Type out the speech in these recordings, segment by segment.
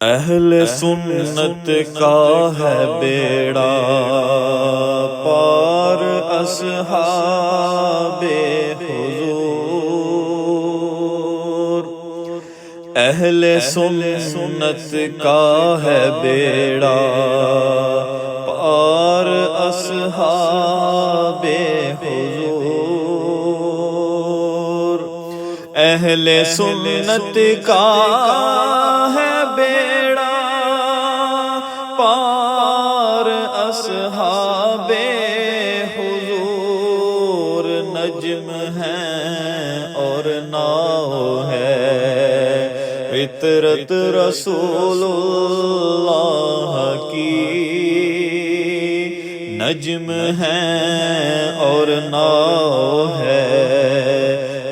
اہل سنت کا ہے بیڑا پار اصحاب حضور، اہل سنت کا ہے بیڑا پار اصحاب حضور، اہل سنت کا ہے بیڑا پار اصحاب حضور، نجم ہیں اور ناؤ ہے فطرت رسول اللہ کی، نجم ہیں اور ناؤ ہے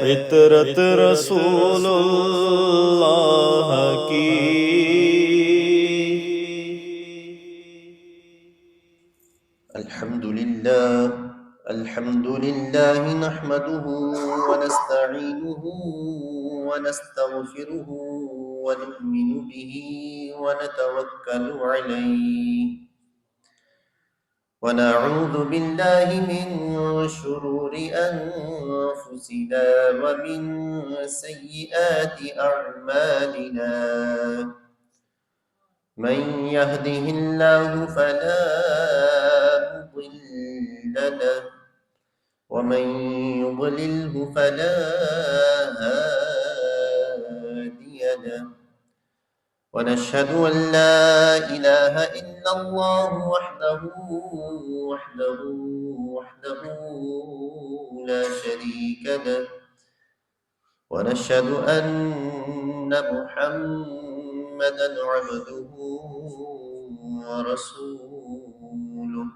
فطرت رسول اللہ کی۔ الحمد لله نحمده ونستعينه ونستغفره ونؤمن به ونتوكل عليه ونعوذ بالله من شرور أنفسنا ومن سيئات أعمالنا، من يهده الله فلا مضل له ومن يضلله فلا هادي له، ونشهد أن لا إله إلا الله وحده لا شريك له، ونشهد أن محمدا عبده ورسوله.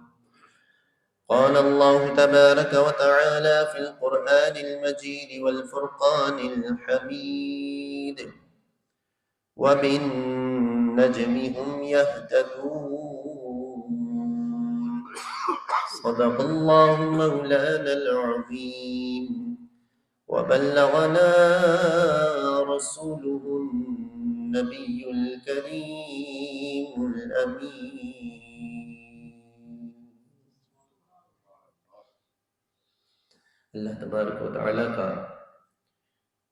قال الله تبارك وتعالى في القرآن المجيد والفرقان الحميد: وبالنجم هم يهتدون. صدق الله مولانا العظيم وبلغنا رسوله النبي الكريم الأمين. اللہ تبارک و تعالیٰ کا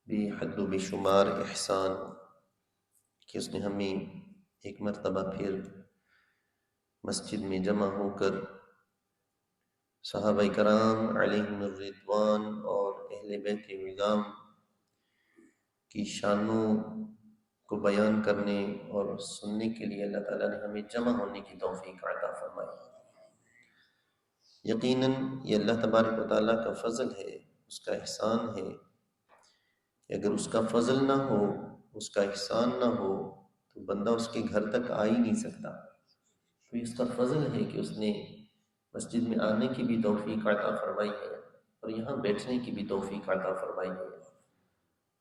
بے حد و بے شمار احسان کہ اس نے ہمیں ایک مرتبہ پھر مسجد میں جمع ہو کر صحابہ کرام علیہم الرضوان اور اہل بیت عظام کی شانوں کو بیان کرنے اور سننے کے لیے اللہ تعالیٰ نے ہمیں جمع ہونے کی توفیق عطا فرمائی۔ یقیناً یہ اللہ تبارک و تعالیٰ کا فضل ہے، اس کا احسان ہے کہ اگر اس کا فضل نہ ہو، اس کا احسان نہ ہو تو بندہ اس کے گھر تک آ ہی نہیں سکتا۔ تو اس کا فضل ہے کہ اس نے مسجد میں آنے کی بھی توفیق عطا فرمائی ہے اور یہاں بیٹھنے کی بھی توفیق عطا فرمائی ہے۔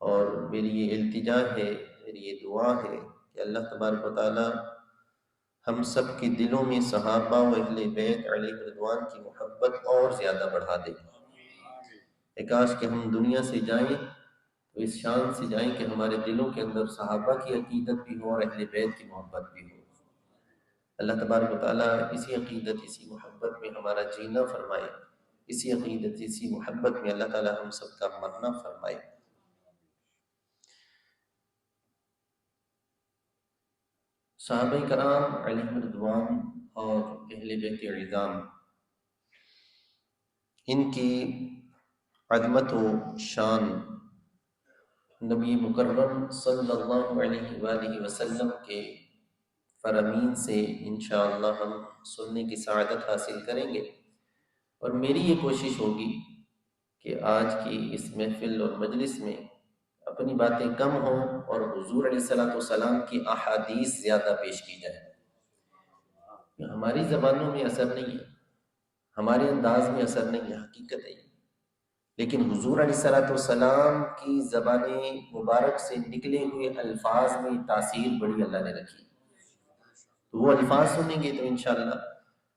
اور میری یہ التجا ہے، میری یہ دعا ہے کہ اللہ تبارک و تعالیٰ ہم سب کے دلوں میں صحابہ و اہل بیت علیہ رضوان کی محبت اور زیادہ بڑھا دے۔ کاش کہ ہم دنیا سے جائیں تو اس شان سے جائیں کہ ہمارے دلوں کے اندر صحابہ کی عقیدت بھی ہو اور اہل بیت کی محبت بھی ہو۔ اللہ تبارک و تعالیٰ اسی عقیدت، اسی محبت میں ہمارا جینا فرمائے، اسی عقیدت، اسی محبت میں اللہ تعالیٰ ہم سب کا مرنا فرمائے۔ صحابہ کرام علیہم رضوان اور اہل بیت عظام، ان کی عظمت و شان نبی مکرم صلی اللہ علیہ وآلہ وسلم کے فرامین سے انشاءاللہ ہم سننے کی سعادت حاصل کریں گے، اور میری یہ کوشش ہوگی کہ آج کی اس محفل اور مجلس میں اپنی باتیں کم ہوں اور حضور علیہ السلام کی احادیث زیادہ پیش کی جائے۔ ہماری زبانوں میں اثر نہیں ہے، ہمارے انداز میں اثر نہیں ہے، حقیقت ہے، لیکن حضور علیہ السلام کی زبان مبارک سے نکلے ہوئے الفاظ میں تاثیر بڑی اللہ نے رکھی۔ تو وہ الفاظ سنیں گے تو انشاءاللہ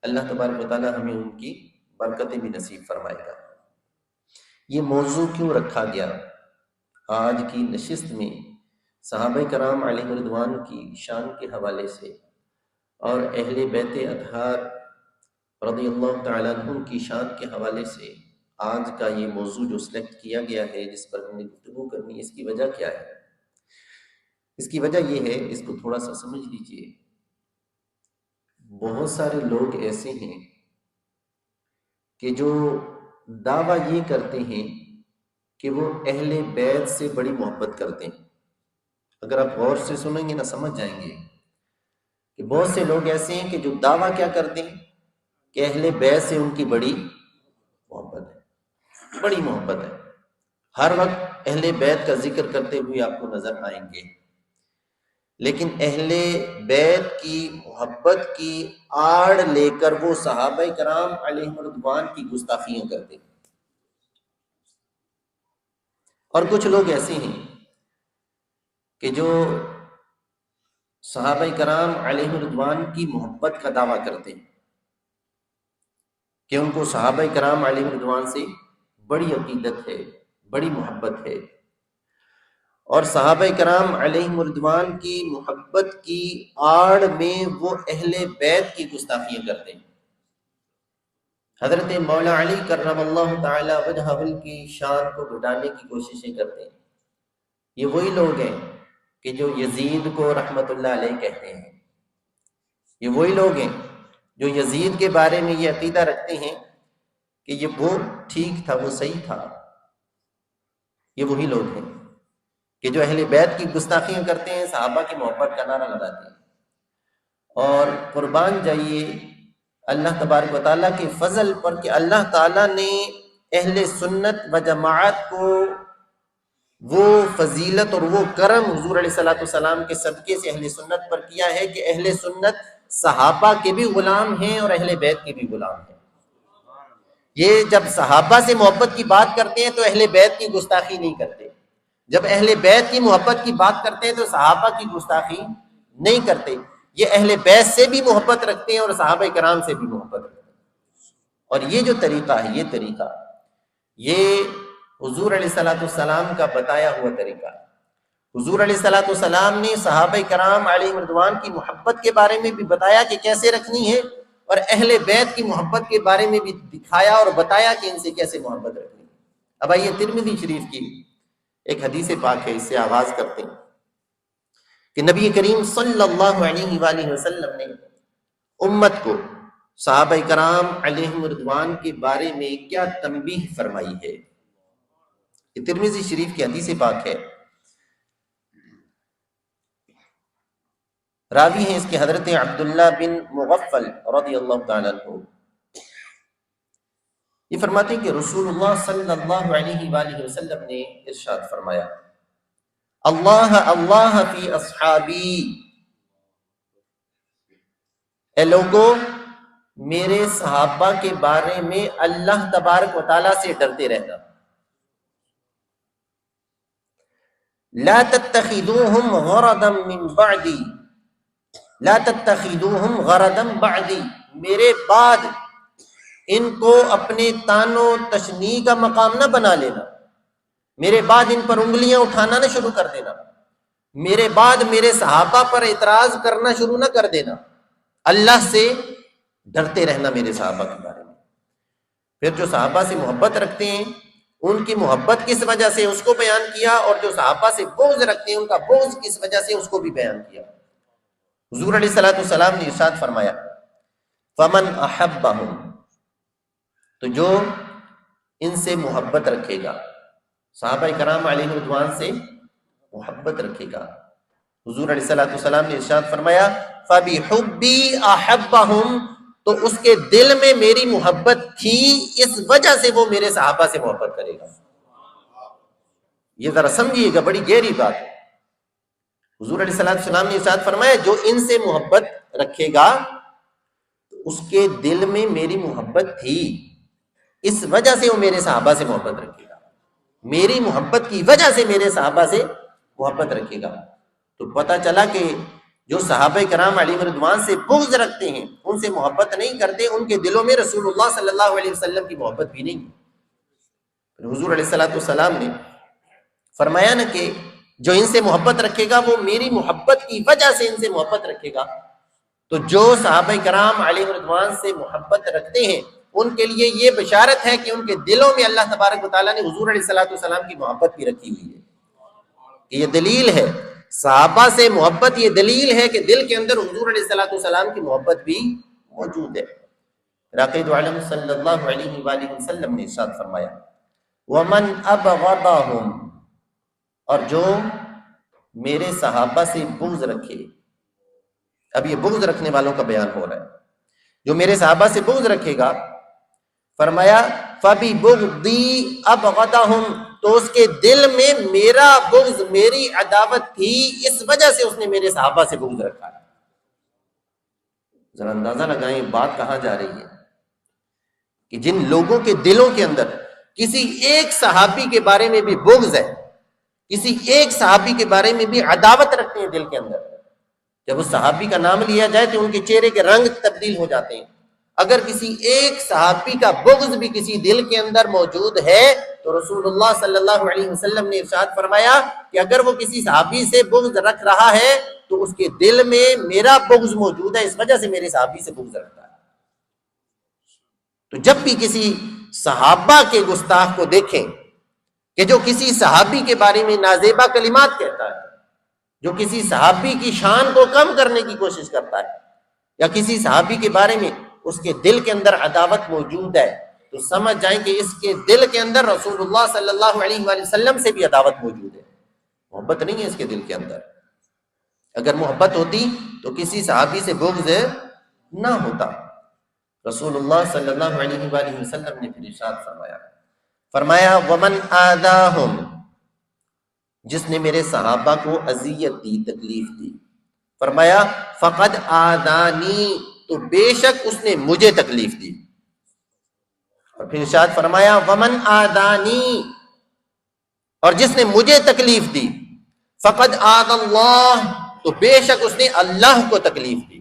اللہ تبارک و تعالیٰ ہمیں ان کی برکتیں بھی نصیب فرمائے گا۔ یہ موضوع کیوں رکھا گیا؟ آج کی نشست میں صحابہ کرام علیہ رضوان کی شان کے حوالے سے اور اہل بیت اطہار رضی اللہ تعالیٰ عنہ کی شان کے حوالے سے آج کا یہ موضوع جو سلیکٹ کیا گیا ہے، جس پر ہم نے گفتگو کرنی ہے، اس کی وجہ کیا ہے؟ اس کی وجہ یہ ہے، اس کو تھوڑا سا سمجھ لیجئے۔ بہت سارے لوگ ایسے ہیں کہ جو دعویٰ یہ کرتے ہیں کہ وہ اہل بیت سے بڑی محبت کرتے ہیں۔ اگر آپ غور سے سنیں گے نا، سمجھ جائیں گے کہ بہت سے لوگ ایسے ہیں کہ جو دعویٰ کیا کرتے ہیں کہ اہل بیت سے ان کی بڑی محبت ہے، بڑی محبت ہے۔ ہر وقت اہل بیت کا ذکر کرتے ہوئے آپ کو نظر آئیں گے، لیکن اہل بیت کی محبت کی آڑ لے کر وہ صحابہ کرام علیہم رضوان کی گستاخیاں کرتے ہیں۔ اور کچھ لوگ ایسے ہیں کہ جو صحابہ کرام علیہم رضوان کی محبت کا دعویٰ کرتے ہیں کہ ان کو صحابہ کرام علیہم رضوان سے بڑی عقیدت ہے، بڑی محبت ہے، اور صحابہ کرام علیہم رضوان کی محبت کی آڑ میں وہ اہل بیت کی گستاخیاں کرتے ہیں۔ حضرت مولا علی کرم اللہ تعالی وجہہ کی شان کو گھٹانے کی کوششیں کرتے ہیں۔ یہ وہی لوگ ہیں کہ جو یزید کو رحمت اللہ علیہ کہتے ہیں، یہ وہی لوگ ہیں جو یزید کے بارے میں یہ عقیدہ رکھتے ہیں کہ یہ وہ ٹھیک تھا، وہ صحیح تھا۔ یہ وہی لوگ ہیں کہ جو اہل بیت کی گستاخیاں کرتے ہیں، صحابہ کی محبت کا نعرہ لگاتے ہیں۔ اور قربان جائیے اللہ تبارک و تعالیٰ کے فضل پر کہ اللہ تعالیٰ نے اہل سنت و جماعت کو وہ فضیلت اور وہ کرم حضور علیہ الصلوۃ والسلام کے صدقے سے اہل سنت پر کیا ہے کہ اہل سنت صحابہ کے بھی غلام ہیں اور اہل بیت کے بھی غلام ہیں۔ یہ جب صحابہ سے محبت کی بات کرتے ہیں تو اہل بیت کی گستاخی نہیں کرتے، جب اہل بیت کی محبت کی بات کرتے ہیں تو صحابہ کی گستاخی نہیں کرتے۔ یہ اہل بیت سے بھی محبت رکھتے ہیں اور صحابہ کرام سے بھی محبت رکھتے ہیں۔ اور یہ جو طریقہ ہے، یہ طریقہ یہ حضور علیہ الصلوۃ والسلام کا بتایا ہوا طریقہ ہے۔ حضور علیہ الصلوۃ والسلام نے صحابہ کرام علیہ رضوان کی محبت کے بارے میں بھی بتایا کہ کیسے رکھنی ہے، اور اہل بیت کی محبت کے بارے میں بھی دکھایا اور بتایا کہ ان سے کیسے محبت رکھنی ہے۔ اب آئیے ترمذی شریف کی ایک حدیث پاک ہے، اس سے آغاز کرتے ہیں کہ نبی کریم صلی اللہ علیہ وآلہ وسلم نے امت کو صحابہ کرام علیہم رضوان کے بارے میں کیا تنبیہ فرمائی ہے۔ یہ ترمذی شریف کی حدیث پاک ہے، راوی ہیں اس کے حضرت عبداللہ بن مغفل رضی اللہ تعالیٰ عنہ۔ یہ فرماتے ہیں کہ رسول اللہ صلی اللہ علیہ وآلہ وسلم نے ارشاد فرمایا، اللہ اللہ فی اصحابی، اے لوگو میرے صحابہ کے بارے میں اللہ تبارک و تعالیٰ سے ڈرتے رہنا۔ لا تتخذوہم غرضا من بعدی، لا تتخذوہم غرضا بعدی، میرے بعد ان کو اپنے تان و تشنیع کا مقام نہ بنا لینا، میرے بعد ان پر انگلیاں اٹھانا نہ شروع کر دینا، میرے بعد میرے صحابہ پر اعتراض کرنا شروع نہ کر دینا۔ اللہ سے ڈرتے رہنا میرے صحابہ کے بارے میں۔ پھر جو صحابہ سے محبت رکھتے ہیں ان کی محبت کس وجہ سے اس کو بیان کیا، اور جو صحابہ سے بغض رکھتے ہیں ان کا بغض کس وجہ سے اس کو بھی بیان کیا۔ حضور علیہ الصلوۃ والسلام نے ارشاد فرمایا، فمن احبہم، تو جو ان سے محبت رکھے گا، صحابہ کرام علیہ رضوان سے محبت رکھے گا، حضور علیہ الصلوۃ والسلام نے ارشاد فرمایا، فبحبی احبہم، تو اس کے دل میں میری محبت تھی، اس وجہ سے وہ میرے صحابہ سے محبت کرے گا۔ یہ ذرا سمجھیے گا، بڑی گہری بات ہے۔ حضور علیہ الصلوۃ والسلام نے ارشاد فرمایا جو ان سے محبت رکھے گا تو اس کے دل میں میری محبت تھی، اس وجہ سے وہ میرے صحابہ سے محبت رکھے گا، میری محبت کی وجہ سے میرے صحابہ سے محبت رکھے گا۔ تو پتہ چلا کہ جو صحابہ کرام علیہ رضوان سے بغض رکھتے ہیں، ان سے محبت نہیں کرتے، ان کے دلوں میں رسول اللہ صلی اللہ علیہ وسلم کی محبت بھی نہیں ہے۔ حضور علیہ الصلوۃ والسلام نے فرمایا نا کہ جو ان سے محبت رکھے گا وہ میری محبت کی وجہ سے ان سے محبت رکھے گا۔ تو جو صحابہ کرام علیہ رضوان سے محبت رکھتے ہیں ان کے لیے یہ بشارت ہے کہ ان کے دلوں میں اللہ تبارک و تعالیٰ نے حضور علیہ الصلوۃ والسلام کی محبت بھی رکھی ہوئی ہے۔ یہ دلیل ہے، صحابہ سے محبت یہ دلیل ہے کہ دل کے اندر حضور علیہ الصلوۃ والسلام کی محبت بھی موجود ہے۔ عقید عالم صلی اللہ علیہ وآلہ وسلم نے ارشاد فرمایا وَمَنْ أَبْغَضَهُمْ، اور جو میرے صحابہ سے بغض رکھے، اب یہ بغض رکھنے والوں کا بیان ہو رہا ہے، جو میرے صحابہ سے بغض رکھے گا، فرمایا فَبِبُغْضِي أَبْغَضَهُمْ، تو اس کے دل میں میرا بغض، میری عداوت تھی، اس وجہ سے اس نے میرے صحابہ سے بغض رکھا ہے۔ ذرا اندازہ لگائیں بات کہاں جا رہی ہے کہ جن لوگوں کے دلوں کے اندر کسی ایک صحابی کے بارے میں بھی بغض ہے، کسی ایک صحابی کے بارے میں بھی عداوت رکھتے ہیں دل کے اندر، جب اس صحابی کا نام لیا جائے تو ان کے چہرے کے رنگ تبدیل ہو جاتے ہیں۔ اگر کسی ایک صحابی کا بغض بھی کسی دل کے اندر موجود ہے تو رسول اللہ صلی اللہ علیہ وسلم نے ارشاد فرمایا کہ اگر وہ کسی صحابی سے بغض رکھ رہا ہے تو اس کے دل میں میرا بغض موجود ہے، اس وجہ سے میرے صحابی سے بغض رکھتا ہے۔ تو جب بھی کسی صحابہ کے گستاخ کو دیکھیں کہ جو کسی صحابی کے بارے میں نازیبا کلمات کہتا ہے، جو کسی صحابی کی شان کو کم کرنے کی کوشش کرتا ہے، یا کسی صحابی کے بارے میں اس کے دل کے اندر عداوت موجود ہے، تو سمجھ جائیں کہ اس کے دل کے اندر رسول اللہ صلی اللہ علیہ وآلہ وسلم سے بھی عداوت موجود ہے، محبت نہیں ہے اس کے دل کے اندر۔ اگر محبت ہوتی تو کسی صحابی سے بغض نہ ہوتا۔ رسول اللہ صلی اللہ علیہ وآلہ وسلم نے پھر ارشاد فرمایا وَمَنْ آذَاهُمْ، جس نے میرے صحابہ کو اذیت دی، تکلیف دی، فرمایا فقد آذانی، تو بے شک اس نے مجھے تکلیف دی۔ اور پھر ارشاد فرمایا ومن آذانی، اور جس نے مجھے تکلیف دی، فقد آذى اللہ، تو بے شک اس نے اللہ کو تکلیف دی۔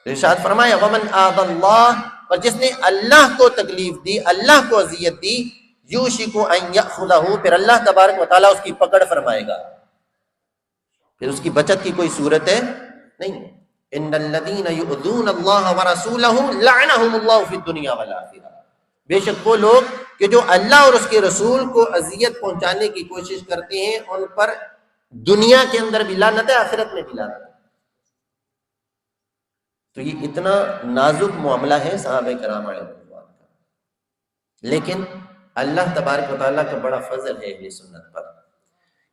ارشاد فرمایا ومن آذى اللہ، اور جس نے اللہ کو تکلیف دی، اللہ کو اذیت دی، یوشک ان یأخذہ، پھر اللہ تبارک و تعالیٰ اس کی پکڑ فرمائے گا، پھر اس کی بچت کی کوئی صورت ہے نہیں۔ ان الذین یؤذون اللہ ورسولہ لعنہم اللہ فی الدنیا والآخرہ، بے شک وہ لوگ کہ جو اللہ اور اس کے رسول کو اذیت پہنچانے کی کوشش کرتے ہیں ان پر دنیا کے اندر بھی لعنت ہے، آخرت میں بھی لعنت ہے۔ تو یہ اتنا نازک معاملہ ہے صحابہ کرام علیہ رضوان کا، لیکن اللہ تبارک و تعالیٰ کا بڑا فضل ہے اہل سنت پر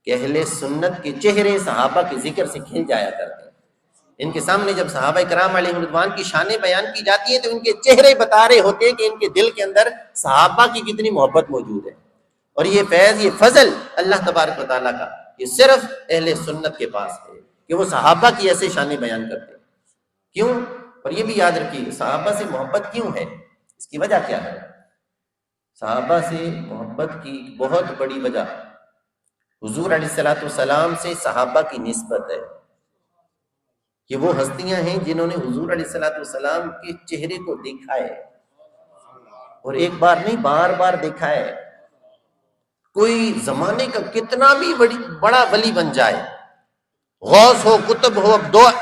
کہ اہل سنت کے چہرے صحابہ کے ذکر سے کھل جایا کرتے ہیں۔ ان کے سامنے جب صحابہ کرام علیہ رضوان کی شانیں بیان کی جاتی ہیں تو ان کے چہرے بتا رہے ہوتے ہیں کہ ان کے دل کے اندر صحابہ کی کتنی محبت موجود ہے۔ اور یہ فیض، یہ فضل اللہ تبارک و تعالیٰ کا یہ صرف اہل سنت کے پاس ہے کہ وہ صحابہ کی ایسے شانیں بیان کرتے ہیں۔ کیوں؟ اور یہ بھی یاد رکھیے صحابہ سے محبت کیوں ہے، اس کی وجہ کیا ہے؟ صحابہ سے محبت کی بہت بڑی وجہ حضور علیہ الصلوۃ والسلام سے صحابہ کی نسبت ہے کہ وہ ہستیاں ہیں جنہوں نے حضور علیہ الصلوۃ والسلام کے چہرے کو دیکھا ہے، اور ایک بار نہیں بار بار دیکھا ہے۔ کوئی زمانے کا کتنا بھی بڑا ولی بن جائے، غوث ہو، قطب ہو،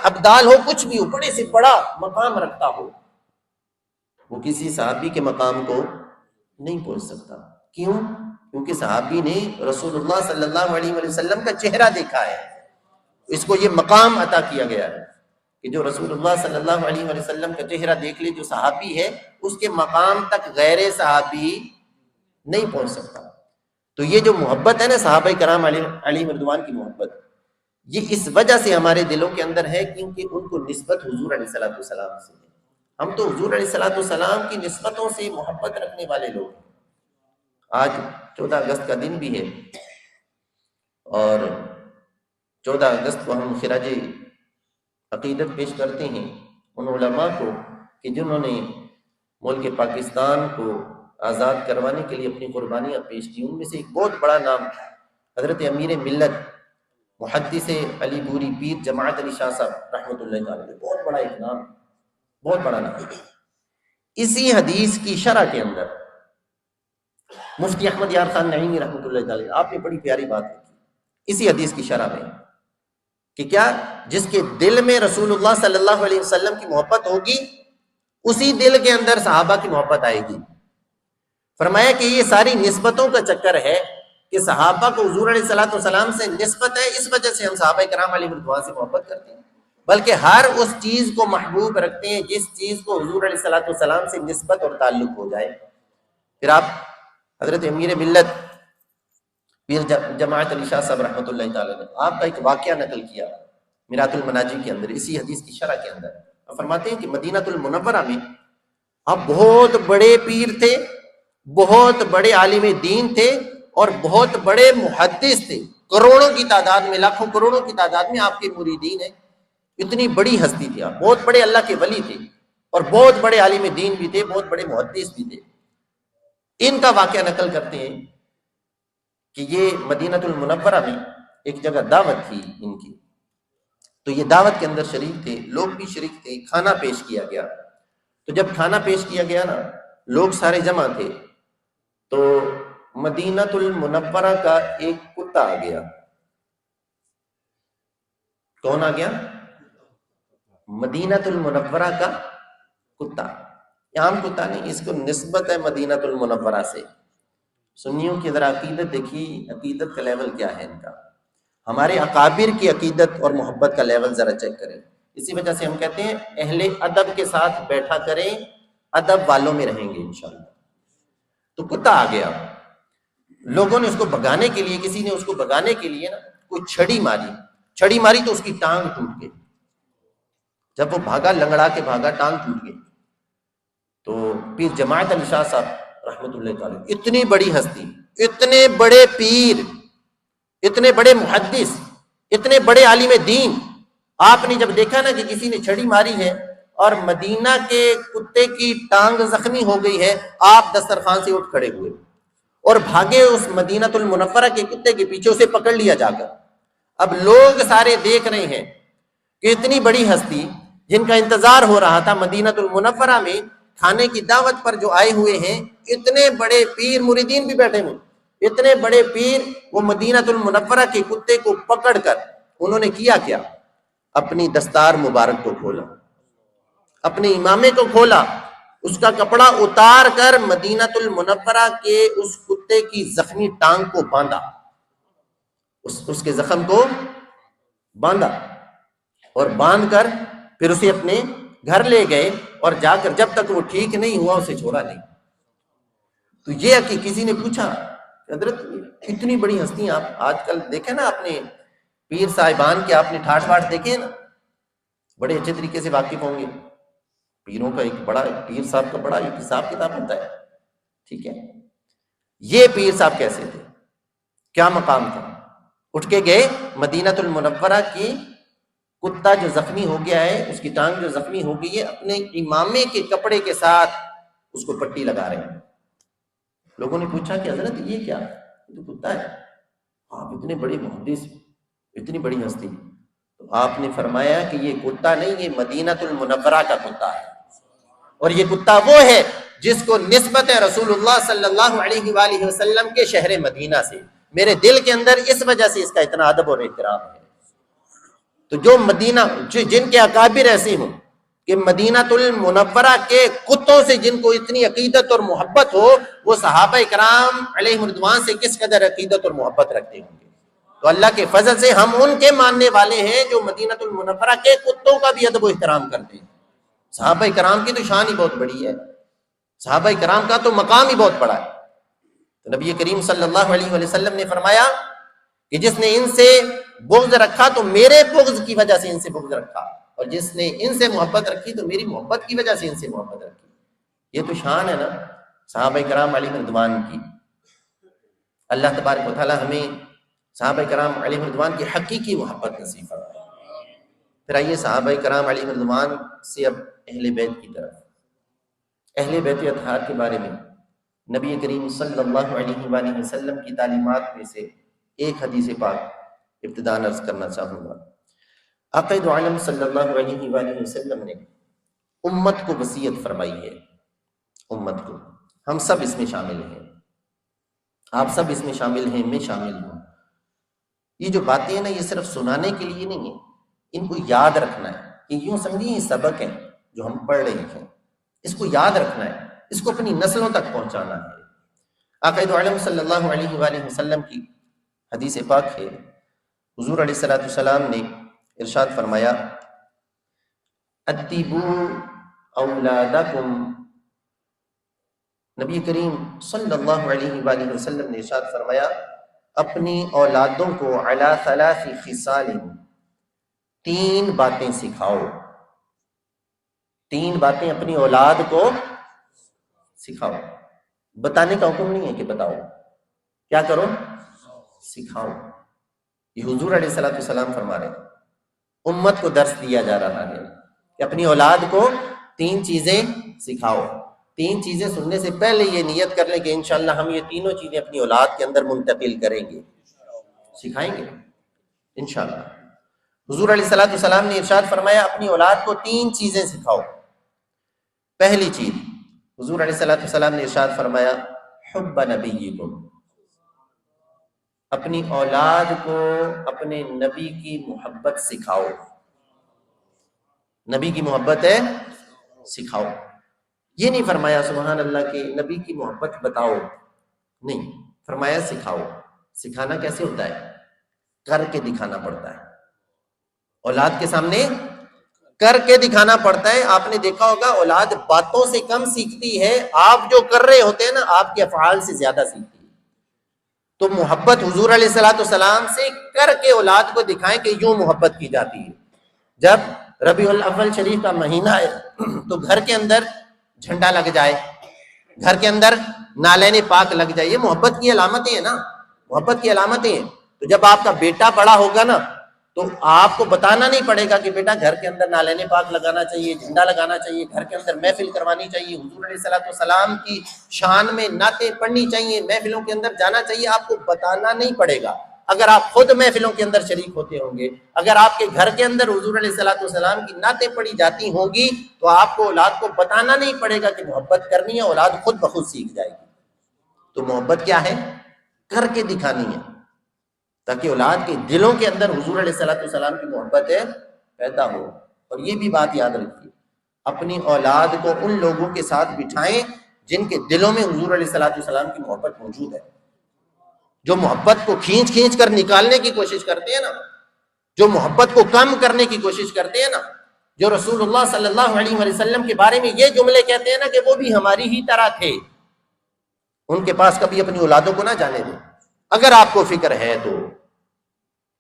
ابدال ہو، کچھ بھی ہو، بڑے سے بڑا مقام رکھتا ہو، وہ کسی صحابی کے مقام کو نہیں پہنچ سکتا۔ کیوں؟ کیونکہ صحابی نے رسول اللہ صلی اللہ علیہ وسلم کا چہرہ دیکھا ہے، اس کو یہ مقام عطا کیا گیا ہے کہ جو رسول اللہ صلی اللہ علیہ وسلم کا چہرہ دیکھ لے، جو صحابی ہے اس کے مقام تک غیر صحابی نہیں پہنچ سکتا۔ تو یہ جو محبت ہے نا صحابہ کرام علیہ رضوان کی محبت، یہ اس وجہ سے ہمارے دلوں کے اندر ہے کیونکہ ان کو نسبت حضور علیہ الصلوۃ والسلام سے ہے۔ ہم تو حضور علیہ الصلوۃ والسلام کی نسبتوں سے محبت رکھنے والے لوگ ہیں۔ آج 14 اگست کا دن بھی ہے، اور 14 اگست کو ہم خراج عقیدت پیش کرتے ہیں ان علماء کو کہ جنہوں نے ملک پاکستان کو آزاد کروانے کے لیے اپنی قربانیاں پیش کی۔ ان میں سے ایک بہت بڑا نام حضرت امیر ملت محدث علی پوری پیر جماعت علی شاہ صاحب رحمۃ اللہ تعالی، بہت بڑا ایک نام، بہت بڑا نام۔ اسی حدیث کی شرح کے اندر مفتی احمد یار خان نعیمی رحمۃ اللہ تعالی، آپ نے بڑی پیاری بات کی، اسی حدیث کی شرح میں کہ کیا جس کے دل میں رسول اللہ صلی اللہ علیہ وسلم کی محبت ہوگی اسی دل کے اندر صحابہ کی محبت آئے گی. فرمایا کہ یہ ساری نسبتوں کا چکر ہے کہ صحابہ کو حضور علیہ الصلوۃ والسلام سے نسبت ہے، اس وجہ سے ہم صحابہ کرام علیہ رضوان سے محبت کرتے ہیں، بلکہ ہر اس چیز کو محبوب رکھتے ہیں جس چیز کو حضور علیہ الصلوۃ والسلام سے نسبت اور تعلق ہو جائے. پھر آپ حضرت امیر ملت پیر جماعت علی شاہ صاحب رحمۃ اللہ تعالی نے آپ کا ایک واقعہ نقل کیا میرات المناجی کے اندر، اسی حدیث کی شرح کے اندر. آپ فرماتے ہیں کہ مدینہ المنورہ میں آپ بہت بڑے پیر تھے، بہت بڑے عالم دین تھے اور بہت بڑے محدث تھے، کروڑوں کی تعداد میں، لاکھوں کروڑوں کی تعداد میں آپ کے مریدین ہیں. اتنی بڑی ہستی تھی آپ، بہت بڑے اللہ کے ولی تھے اور بہت بڑے عالم دین بھی تھے، بہت بڑے محدث بھی تھے. ان کا واقعہ نقل کرتے ہیں کہ یہ مدینہ المنورہ میں ایک جگہ دعوت تھی ان کی، تو یہ دعوت کے اندر شریک تھے، لوگ بھی شریک تھے، کھانا پیش کیا گیا. تو جب کھانا پیش کیا گیا نا، لوگ سارے جمع تھے، تو مدینہ المنورہ کا ایک کتا آ گیا. کون آ گیا؟ مدینہ المنورہ کا کتا. عام کتا نہیں، اس کو نسبت ہے مدینہ المنورہ سے. سنیوں کی ذرا عقیدت دیکھی، عقیدت کا لیول کیا ہے ان کا. ہمارے اکابر کی عقیدت اور محبت کا لیول ذرا چیک کریں. اسی وجہ سے ہم کہتے ہیں اہل ادب کے ساتھ بیٹھا کریں، ادب والوں میں رہیں گے انشاءاللہ. تو کتا آ گیا، لوگوں نے اس کو بھگانے کے لیے، کسی نے اس کو بھگانے کے لیے نا کوئی چھڑی ماری تو اس کی ٹانگ ٹوٹ گئی. جب وہ بھاگا، لنگڑا کے بھاگا، ٹانگ ٹوٹ گئی. تو پیر جماعت علی شاہ صاحب رحمۃ اللہ تعالی، اتنی بڑی ہستی، اتنے بڑے پیر، اتنے بڑے محدث، اتنے بڑے عالم دین، آپ نے جب دیکھا نا کہ کسی نے چھڑی ماری ہے اور مدینہ کے کتے کی ٹانگ زخمی ہو گئی ہے، آپ دسترخوان سے اٹھ کھڑے ہوئے اور بھاگے اس مدینہ المنورہ کے کتے کے پیچھے، اسے پکڑ لیا جا کر. اب لوگ سارے دیکھ رہے ہیں کہ اتنی بڑی ہستی جن کا انتظار ہو رہا تھا مدینہ المنورہ میں کھانے کی دعوت پر جو آئے ہوئے ہیں، اتنے بڑے پیر، مریدین بھی بیٹھے ہوئے، اتنے بڑے پیر، وہ مدینہ المنورہ کے کتے کو پکڑ کر انہوں نے کیا کیا؟ اپنی دستار مبارک کو کھولا، اپنے امامے کو کھولا، اس کا کپڑا اتار کر مدینہ المنورہ کے اس کتے کی زخمی ٹانگ کو باندھا، اس کے زخم کو باندھا اور باندھ کر پھر اسے اپنے گھر لے گئے اور جا کر جب تک وہ ٹھیک نہیں ہوا اسے چھوڑا نہیں. تو یہ کہ کسی نے پوچھا حضرت اتنی بڑی ہستی آپ آج کل دیکھیں نا، آپ نے پیر صاحبان کے آپ نے ٹھاٹ واٹ دیکھے نا، بڑے اچھے طریقے سے واقف ہوں گے. پیروں کا ایک بڑا، پیر صاحب کا بڑا ایک حساب کتاب ہوتا ہے، ٹھیک ہے. یہ پیر صاحب کیسے تھے، کیا مقام تھا؟ اٹھ کے گئے مدینہ المنورہ کی کتا جو زخمی ہو گیا ہے، اس کی ٹانگ جو زخمی ہو گئی ہے، اپنے امامے کے کپڑے کے ساتھ اس کو پٹی لگا رہے ہیں. لوگوں نے پوچھا کہ حضرت یہ کیا؟ تو کتا ہے. آپ اتنے بڑے محدث، اتنی بڑی ہستی. تو آپ نے فرمایا کہ یہ کتا نہیں، یہ مدینہ المنورہ کا کتا ہے، اور یہ کتا وہ ہے جس کو نسبت ہے رسول اللہ صلی اللہ علیہ وآلہ وسلم کے شہر مدینہ سے. میرے دل کے اندر اس وجہ سے اس کا اتنا ادب اور احترام ہے. تو جو مدینہ، جن کے اکابر ایسے ہوں کہ مدینہ المنورہ کے کتوں سے جن کو اتنی عقیدت اور محبت ہو، وہ صحابہ کرام علیہ رضوان سے کس قدر عقیدت اور محبت رکھتے ہوں گے. تو اللہ کے فضل سے ہم ان کے ماننے والے ہیں جو مدینہ المنورہ کے کتوں کا بھی ادب و احترام کرتے ہیں. صحابہ کرام کی تو شان ہی بہت بڑی ہے، صحابہ کرام کا تو مقام ہی بہت بڑا ہے. تو نبی کریم صلی اللہ علیہ وسلم نے فرمایا کہ جس نے ان سے بغض رکھا تو میرے بغض کی وجہ سے ان سے بغض رکھا، اور جس نے ان سے محبت رکھی تو میری محبت کی وجہ سے ان سے محبت رکھی. یہ تو شان ہے نا صحابہ کرام علیہ رضوان کی. اللہ تبارک و تعالی ہمیں صحابہ کرام علیہ رضوان کی حقیقی محبت نصیب فرمائے. پھر آئیے صحابہ کرام علیہ رضوان سے اب اہل بیت کی طرف. اہل بیت اطہار کے بارے میں نبی کریم صلی اللہ علیہ وآلہ وسلم کی تعلیمات میں سے ایک حدیث پاک ابتداء عرض کرنا چاہوں گا. آقا دو عالم صلی اللہ علیہ وآلہ وسلم نے امت کو وصیت فرمائی ہے. امت کو، ہم سب اس میں شامل ہیں، آپ سب اس میں شامل ہیں، میں شامل ہوں. یہ جو باتیں ہیں نا، یہ صرف سنانے کے لیے نہیں ہیں، ان کو یاد رکھنا ہے کہ یوں سمجھیں یہ سبق ہے جو ہم پڑھ رہے ہیں، اس کو یاد رکھنا ہے، اس کو اپنی نسلوں تک پہنچانا ہے۔ آقا دو عالم صلی اللہ علیہ وآلہ وسلم کی حدیث پاک ہے، حضور علیہ الصلوۃ والسلام نے ارشاد فرمایا، ادبوا اولادکم، نبی کریم صلی اللہ علیہ وآلہ وسلم نے ارشاد فرمایا اپنی اولادوں کو علی ثلاث خصال، 3 باتیں سکھاؤ، 3 باتیں اپنی اولاد کو سکھاؤ۔ بتانے کا حکم نہیں ہے کہ بتاؤ، کیا کرو؟ سکھاؤ۔ یہ حضور علیہ الصلوۃ والسلام فرما رہے ہیں، امت کو درس دیا جا رہا ہے کہ اپنی اولاد کو 3 چیزیں سکھاؤ۔ 3 چیزیں سننے سے پہلے یہ نیت کر لیں کہ انشاءاللہ ہم یہ تینوں چیزیں اپنی اولاد کے اندر منتقل کریں گے، سکھائیں گے انشاءاللہ۔ حضور علیہ الصلوۃ والسلام نے ارشاد فرمایا اپنی اولاد کو 3 چیزیں سکھاؤ۔ پہلی چیز، حضور علیہ الصلوۃ والسلام نے ارشاد فرمایا حب نبیکم، اپنی اولاد کو اپنے نبی کی محبت سکھاؤ۔ نبی کی محبت ہے، سکھاؤ۔ یہ نہیں فرمایا سبحان اللہ کہ نبی کی محبت بتاؤ، نہیں، فرمایا سکھاؤ۔ سکھانا کیسے ہوتا ہے؟ کر کے دکھانا پڑتا ہے، اولاد کے سامنے کر کے دکھانا پڑتا ہے۔ آپ نے دیکھا ہوگا اولاد باتوں سے کم سیکھتی ہے، آپ جو کر رہے ہوتے ہیں نا، آپ کے افعال سے زیادہ سیکھتی ہے۔ تو محبت حضور علیہ الصلوۃ والسلام سے کر کے اولاد کو دکھائیں کہ یوں محبت کی جاتی ہے۔ جب ربیع الاول شریف کا مہینہ ہے تو گھر کے اندر جھنڈا لگ جائے، گھر کے اندر نالین پاک لگ جائے، یہ محبت کی علامتیں ہیں نا، محبت کی علامتیں ہیں۔ تو جب آپ کا بیٹا بڑا ہوگا نا تو آپ کو بتانا نہیں پڑے گا کہ بیٹا گھر کے اندر نالین پاک لگانا چاہیے، جھنڈا لگانا چاہیے، گھر کے اندر محفل کروانی چاہیے، حضور علیہ الصلوۃ والسلام کی شان میں نعتیں پڑھنی چاہیے، محفلوں کے اندر جانا چاہیے، آپ کو بتانا نہیں پڑے گا۔ اگر آپ خود محفلوں کے اندر شریک ہوتے ہوں گے، اگر آپ کے گھر کے اندر حضور علیہ الصلوۃ والسلام کی نعتیں پڑھی جاتی ہوں گی تو آپ کو اولاد کو بتانا نہیں پڑے گا کہ محبت کرنی ہے، اولاد خود بخود سیکھ جائے گی۔ تو محبت کیا ہے؟ کر کے دکھانی ہے، تاکہ اولاد کے دلوں کے اندر حضور علیہ الصلوۃ والسلام کی محبت پیدا ہو۔ اور یہ بھی بات یاد رکھیے، اپنی اولاد کو ان لوگوں کے ساتھ بٹھائیں جن کے دلوں میں حضور علیہ الصلوۃ والسلام کی محبت موجود ہے، جو محبت کو کھینچ کھینچ کر نکالنے کی کوشش کرتے ہیں نا، جو محبت کو کم کرنے کی کوشش کرتے ہیں نا، جو رسول اللہ صلی اللہ علیہ وسلم کے بارے میں یہ جملے کہتے ہیں نا کہ وہ بھی ہماری ہی طرح تھے، ان کے پاس کبھی اپنی اولادوں کو نہ جانے دیں۔ اگر آپ کو فکر ہے تو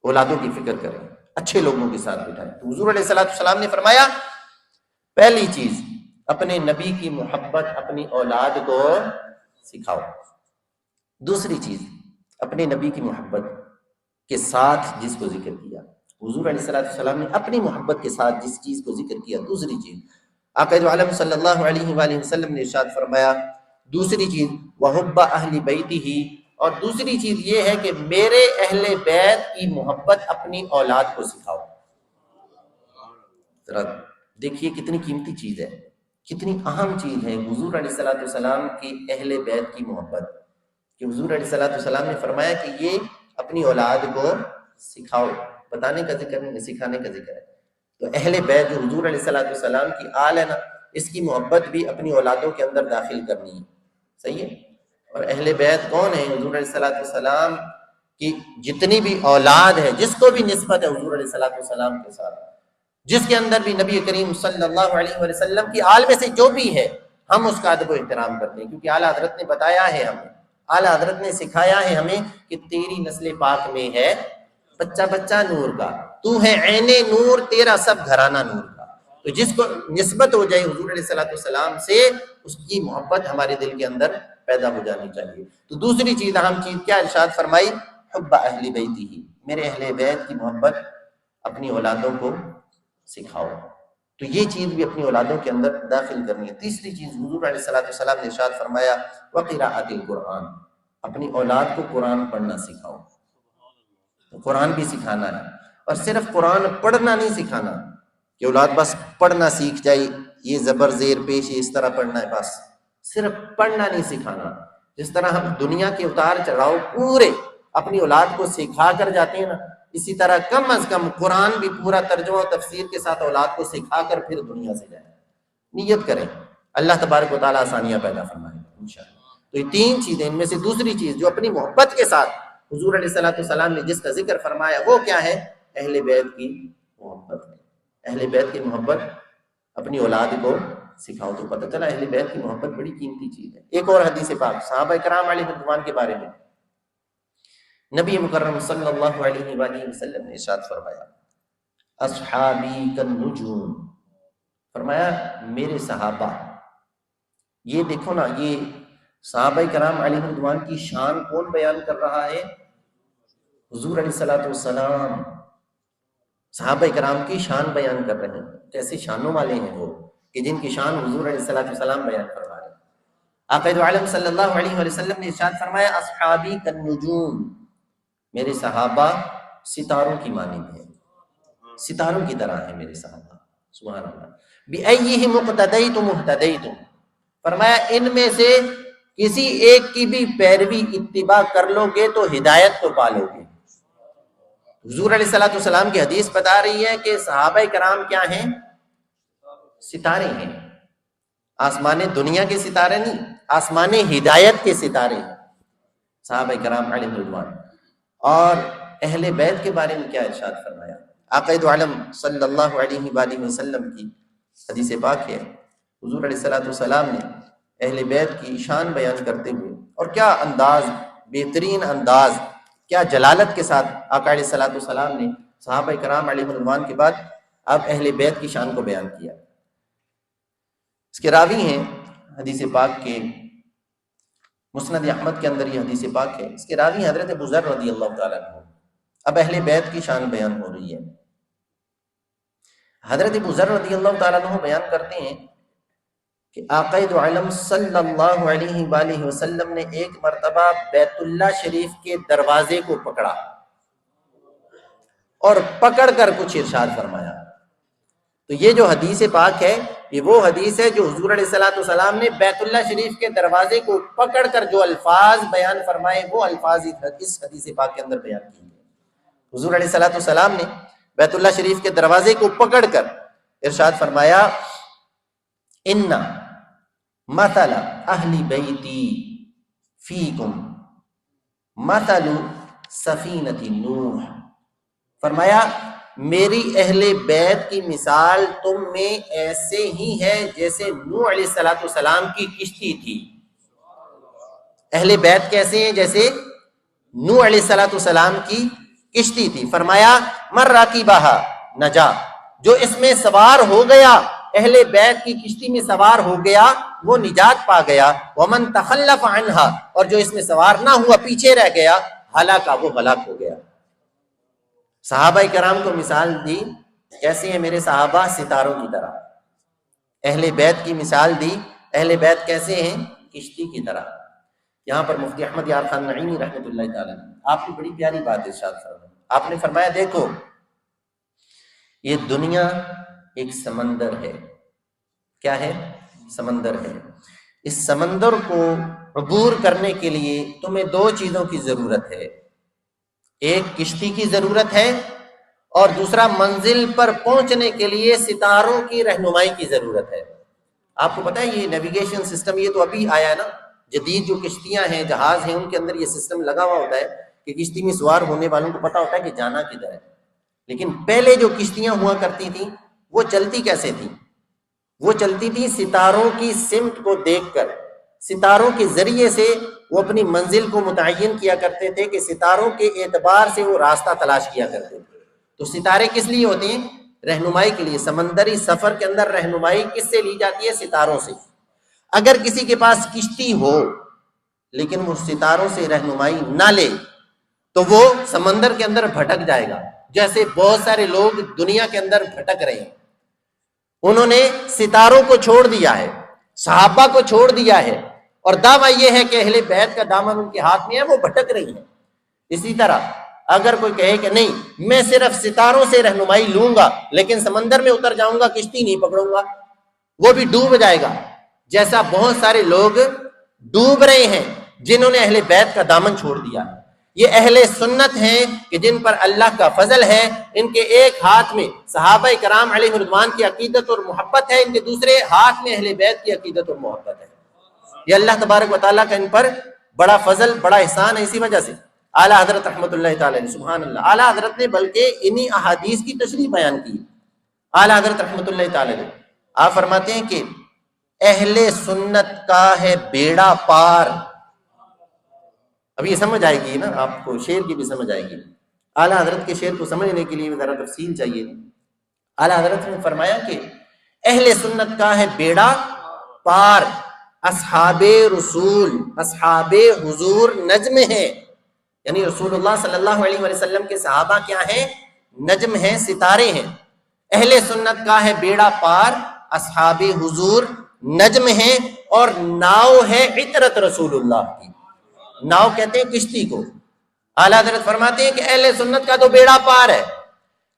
اولادوں کی فکر کریں، اچھے لوگوں کے ساتھ بٹھائیں۔ تو حضور علیہ الصلوۃ والسلام نے فرمایا پہلی چیز اپنے نبی کی محبت اپنی اولاد کو سکھاؤ۔ دوسری چیز اپنے نبی کی محبت کے ساتھ جس کو ذکر کیا، حضور علیہ الصلوۃ والسلام نے اپنی محبت کے ساتھ جس چیز کو ذکر کیا، دوسری چیز آقا دو عالم صلی اللہ علیہ وآلہ وسلم نے ارشاد فرمایا دوسری چیز وحب اہل بیتہ، اور دوسری چیز یہ ہے کہ میرے اہل بیت کی محبت اپنی اولاد کو سکھاؤ۔ ذرا دیکھیے کتنی قیمتی چیز ہے، کتنی اہم چیز ہے حضور علیہ الصلوۃ والسلام کی اہل بیت کی محبت، کہ حضور علیہ الصلوۃ والسلام نے فرمایا کہ یہ اپنی اولاد کو سکھاؤ۔ بتانے کا ذکر نہیں، سکھانے کا ذکر ہے۔ تو اہل بیت جو حضور علیہ الصلوۃ والسلام کی آل ہے نا، اس کی محبت بھی اپنی اولادوں کے اندر داخل کرنی ہے، صحیح ہے۔ اور اہل بیت کون ہے؟ حضور علیہ الصلوۃ والسلام کی جتنی بھی اولاد ہے، جس کو بھی نسبت ہے حضور علیہ الصلوۃ والسلام کے ساتھ، جس کے اندر بھی نبی کریم صلی اللہ علیہ وسلم کی آل میں سے جو بھی ہے، ہم اس کا ادب و احترام کرتے ہیں، کیونکہ اعلیٰ حضرت نے بتایا ہے ہمیں، اعلیٰ حضرت نے سکھایا ہے ہمیں کہ تیری نسل پاک میں ہے بچہ بچہ نور کا، تو ہے عین نور، تیرا سب گھرانہ نور کا۔ تو جس کو نسبت ہو جائے حضور علیہ الصلوۃ والسلام سے، اس کی محبت ہمارے دل کے اندر پیدا ہو جانی چاہیے۔ تو دوسری چیز، اہم چیز کیا ارشاد فرمائی؟ حب اہل بیتہ، میرے اہل بیت کی محبت اپنی اولادوں کو سکھاؤ۔ تو یہ چیز بھی اپنی اولادوں کے اندر داخل کرنی ہے۔ تیسری چیز حضور علیہ الصلوۃ والسلام نے ارشاد فرمایا وقراءۃ القرآن، اپنی اولاد کو قرآن پڑھنا سکھاؤ۔ تو قرآن بھی سکھانا ہے، اور صرف قرآن پڑھنا نہیں سکھانا کہ اولاد بس پڑھنا سیکھ جائے، یہ زبر زیر پیش اس طرح پڑھنا ہے، بس صرف پڑھنا نہیں سکھانا۔ جس طرح ہم دنیا کے اتار چڑھاؤ پورے اپنی اولاد کو سکھا کر جاتے ہیں نا، اسی طرح کم از کم قرآن بھی پورا ترجمہ و تفسیر کے ساتھ اولاد کو سکھا کر پھر دنیا سے جائیں۔ نیت کریں، اللہ تبارک و تعالیٰ آسانیاں پیدا فرمائے انشاءاللہ۔ تو یہ تین چیزیں، ان میں سے دوسری چیز جو اپنی محبت کے ساتھ حضور علیہ السلام نے جس کا ذکر فرمایا وہ کیا ہے؟ اہل بیت کی محبت ہے۔ اہل بیت کی محبت اپنی اولاد کو سکھاؤ، تو پتہ چلا اہل بیت کی محبت بڑی قیمتی چیز ہے۔ ایک اور حدیث پاک صحابہ کرام علیہ رضوان کے بارے میں نبی مکرم صلی اللہ علیہ وآلہ وسلم نے ارشاد فرمایا، اصحابی کالنجوم، فرمایا میرے صحابہ، یہ دیکھو نا، یہ صحابہ کرام علیہ رضوان کی شان کون بیان کر رہا ہے؟ حضور علیہ السلام صحابہ کرام کی شان بیان کر رہے ہیں۔ کیسے شانوں والے ہیں وہ کہ جن کی شان حضور علیہ السلام بیان فرما رہے ہیں۔ آقا دو عالم صلی اللہ علیہ وسلم نے ارشاد فرمایا، اصحابی کالنجوم، میرے صحابہ ستاروں کی مانند ہیں، ستاروں کی طرح ہیں میرے صحابہ، سبحان اللہ۔ بِأَيِّهِمْ اقْتَدَيْتُمْ اهْتَدَيْتُمْ، فرمایا ان میں سے کسی ایک کی بھی پیروی اتباع کر لو گے تو ہدایت کو پالو گے۔ حضور علیہ السلام کی حدیث بتا رہی ہے کہ صحابہ کرام کیا ہیں؟ ستارے ہیں، آسمان دنیا کے ستارے نہیں، آسمان ہدایت کے ستارے ہیں صحابہ کرام علیہ رضوان۔ اور اہل بیت کے بارے میں کیا ارشاد فرمایا؟ آقا دو عالم صلی اللہ علیہ وآلہ وسلم کی حدیث پاک ہے، حضور علیہ السلام نے اہل بیت کی شان بیان کرتے ہوئے، اور کیا انداز، بہترین انداز، کیا جلالت کے ساتھ آقا علیہ السلام نے صحابہ کرام علیہ رضوان کے بعد اب اہل بیت کی شان کو بیان کیا۔ اس کے راوی ہیں حدیث پاک کے، مسند احمد کے اندر یہ حدیث پاک ہے، اس کے راوی حضرت ابو ذر رضی اللہ تعالیٰ عنہ۔ اب اہل بیت کی شان بیان ہو رہی ہے۔ حضرت ابو ذر رضی اللہ تعالیٰ عنہ بیان کرتے ہیں کہ آقا دو عالم صلی اللہ علیہ وآلہ وسلم نے ایک مرتبہ بیت اللہ شریف کے دروازے کو پکڑا اور پکڑ کر کچھ ارشاد فرمایا۔ تو یہ جو حدیث پاک ہے یہ وہ حدیث ہے جو حضور علیہ السلام نے بیت اللہ شریف کے دروازے کو پکڑ کر جو الفاظ بیان فرمائے وہ الفاظ اس حدیث پاک کے اندر بیان کیے گئے۔ حضور علیہ السلام نے بیت اللہ شریف کے دروازے کو پکڑ کر ارشاد فرمایا، ان مثل اہل بیتی فیکم مثل سفینۃ نوح، فرمایا میری اہل بیت کی مثال تم میں ایسے ہی ہے جیسے نوح علیہ السلام کی کشتی تھی۔ اہل بیت کیسے ہیں؟ جیسے نوح علیہ السلام کی کشتی تھی۔ فرمایا من راکبہا نجا، جو اس میں سوار ہو گیا، اہل بیت کی کشتی میں سوار ہو گیا وہ نجات پا گیا، ومن تخلف عنہا، اور جو اس میں سوار نہ ہوا پیچھے رہ گیا ہلاکا، وہ ہلاک ہو گیا۔ صحابہ کرام کو مثال دی، کیسے ہیں میرے صحابہ؟ ستاروں کی طرح۔ اہل بیت کی مثال دی، اہل بیت کیسے ہیں؟ کشتی کی طرح۔ یہاں پر مفتی احمد یار خان نعیمی رحمۃ اللہ تعالیٰ آپ نے بڑی پیاری بات ارشاد فرمائی۔ آپ نے فرمایا دیکھو یہ دنیا ایک سمندر ہے۔ کیا ہے؟ سمندر ہے۔ اس سمندر کو عبور کرنے کے لیے تمہیں دو چیزوں کی ضرورت ہے، ایک کشتی کی ضرورت ہے اور دوسرا منزل پر پہنچنے کے لیے ستاروں کی رہنمائی کی ضرورت ہے۔ آپ کو پتہ ہے یہ نیویگیشن سسٹم یہ تو ابھی آیا ہے نا، جدید جو کشتیاں ہیں، جہاز ہیں، ان کے اندر یہ سسٹم لگا ہوا ہوتا ہے کہ کشتی میں سوار ہونے والوں کو پتہ ہوتا ہے کہ جانا کدھر ہے۔ لیکن پہلے جو کشتیاں ہوا کرتی تھیں وہ چلتی کیسے تھیں؟ وہ چلتی تھی ستاروں کی سمت کو دیکھ کر، ستاروں کے ذریعے سے وہ اپنی منزل کو متعین کیا کرتے تھے کہ ستاروں کے اعتبار سے وہ راستہ تلاش کیا کرتے تھے۔ تو ستارے کس لیے ہوتے ہیں؟ رہنمائی کے لیے۔ سمندری سفر کے اندر رہنمائی کس سے لی جاتی ہے؟ ستاروں سے۔ اگر کسی کے پاس کشتی ہو لیکن وہ ستاروں سے رہنمائی نہ لے تو وہ سمندر کے اندر بھٹک جائے گا، جیسے بہت سارے لوگ دنیا کے اندر بھٹک رہے ہیں۔ انہوں نے ستاروں کو چھوڑ دیا ہے، صحابہ کو چھوڑ دیا ہے، اور دعویٰ یہ ہے کہ اہل بیت کا دامن ان کے ہاتھ میں ہے، وہ بھٹک رہی ہیں۔ اسی طرح اگر کوئی کہے کہ نہیں میں صرف ستاروں سے رہنمائی لوں گا لیکن سمندر میں اتر جاؤں گا، کشتی نہیں پکڑوں گا، وہ بھی ڈوب جائے گا، جیسا بہت سارے لوگ ڈوب رہے ہیں جنہوں نے اہل بیت کا دامن چھوڑ دیا ہے۔ یہ اہل سنت ہیں کہ جن پر اللہ کا فضل ہے، ان کے ایک ہاتھ میں صحابہ کرام علیہ رضوان کی عقیدت اور محبت ہے، ان کے دوسرے ہاتھ میں اہل بیت کی عقیدت اور محبت ہے۔ یہ اللہ تبارک و تعالیٰ کا ان پر بڑا فضل، بڑا احسان ہے۔ اسی وجہ سے اعلیٰ حضرت رحمۃ اللہ تعالیٰ علیہ، سبحان اللہ، اعلیٰ حضرت نے بلکہ انہی احادیث کی تشریح بیان کی۔ اعلیٰ حضرت رحمۃ اللہ تعالیٰ علیہ آپ فرماتے ہیں کہ اہل سنت کا ہے بیڑا پار۔ اب یہ سمجھ آئے گی نا آپ کو، شعر کی بھی سمجھ آئے گی۔ اعلیٰ حضرت کے شعر کو سمجھنے کے لیے ذرا تفصیل چاہیے۔ اعلیٰ حضرت نے فرمایا کہ اہل سنت کا ہے بیڑا پار، اصحاب رسول، اصحاب حضور نجم ہیں، یعنی رسول اللہ صلی اللہ علیہ وسلم کے صحابہ کیا ہیں؟ نجم ہیں، ستارے ہیں۔ اہل سنت کا ہے بیڑا پار، اصحاب حضور نجم ہیں، اور ناؤ ہے عطرت رسول اللہ کی۔ ناؤ کہتے ہیں کشتی کو۔ اعلیٰ حضرت فرماتے ہیں کہ اہل سنت کا تو بیڑا پار ہے